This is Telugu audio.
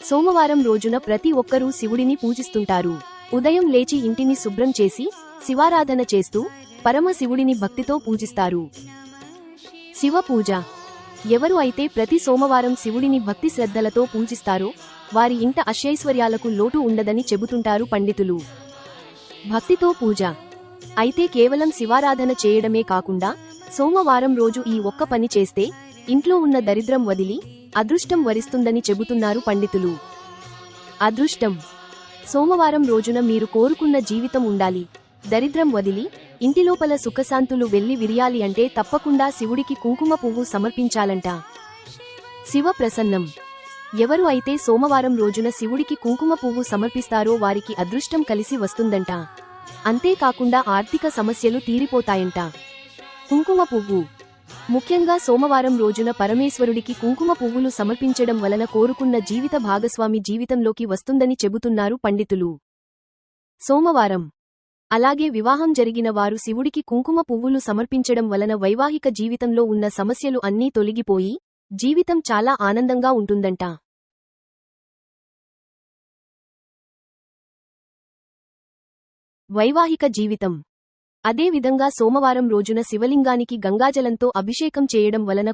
సోమవారం రోజున ప్రతి ఒక్కరూ శివుడిని పూజిస్తుంటారు. ఉదయం లేచి ఇంటిని శుభ్రం చేసి శివారాధన చేస్తూ పరమశివుడిని భక్తితో పూజిస్తారు. శివ పూజ. ఎవరు అయితే ప్రతి సోమవారం శివుడిని భక్తి శ్రద్ధలతో పూజిస్తారో వారి ఇంట అష్టైశ్వర్యాలకు లోటు ఉండదని చెబుతుంటారు పండితులు. భక్తితో పూజ అయితే కేవలం శివారాధన చేయడమే కాకుండా సోమవారం రోజు ఈ ఒక్క పని చేస్తే ఇంట్లో ఉన్న దరిద్రం వదిలి అదృష్టం వరిస్తుందని చెబుతున్నారు పండితులు. అదృష్టం. సోమవారం రోజున మీరు కోరుకున్న జీవితం ఉండాలి, దరిద్రం వదిలి ఇంటిలోపల సుఖశాంతులు వెళ్లి విరియాలి అంటే తప్పకుండా శివుడికి కుంకుమ పువ్వు సమర్పించాలంట. శివ ప్రసన్నం. ఎవరు అయితే సోమవారం రోజున శివుడికి కుంకుమ పువ్వు సమర్పిస్తారో వారికి అదృష్టం కలిసి వస్తుందంట. అంతేకాకుండా ఆర్థిక సమస్యలు తీరిపోతాయంట. కుంకుమ పువ్వు. ముఖ్యంగా సోమవారం రోజున పరమేశ్వరుడికి కుంకుమ పువ్వులు సమర్పించడం వలన కోరుకున్న జీవిత భాగస్వామి జీవితంలోకి వస్తుందని చెబుతున్నారు పండితులు. సోమవారం. అలాగే వివాహం జరిగిన వారు శివుడికి కుంకుమ పువ్వులు సమర్పించడం వలన వైవాహిక జీవితంలో ఉన్న సమస్యలు అన్నీ తొలగిపోయి జీవితం చాలా ఆనందంగా ఉంటుందంట. వైవాహిక జీవితం. అదే విధంగా సోమవారం రోజున శివలింగానికి గంగాజలంతో అభిషేకం చేయడం వలన